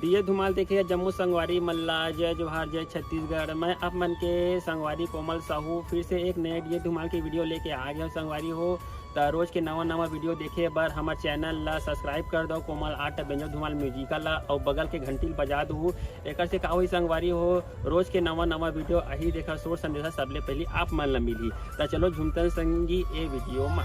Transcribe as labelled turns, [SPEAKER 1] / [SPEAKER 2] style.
[SPEAKER 1] दिए धुमाल देखिए जम्मू संगवारी मल्ला जय जोहार जय छत्तीसगढ़। मैं आप मन के संगवारी कोमल साहू फिर से एक नए दिए धुमाल की वीडियो लेके आ गया संगवारी हो। तो रोज के नवा वीडियो देखे बर हमारे चैनल ला सब्सक्राइब कर दो कोमल आर्ट बेंजो धुमाल म्यूजिकल ला और बगल के घंटी बजा दू। एक से का हुई संगवारी हो रोज के नवा वीडियो अही देखा सोच संदेशा सबले पहले आप मन ला मिली। तो चलो झुमतन संगी ए वीडियो में।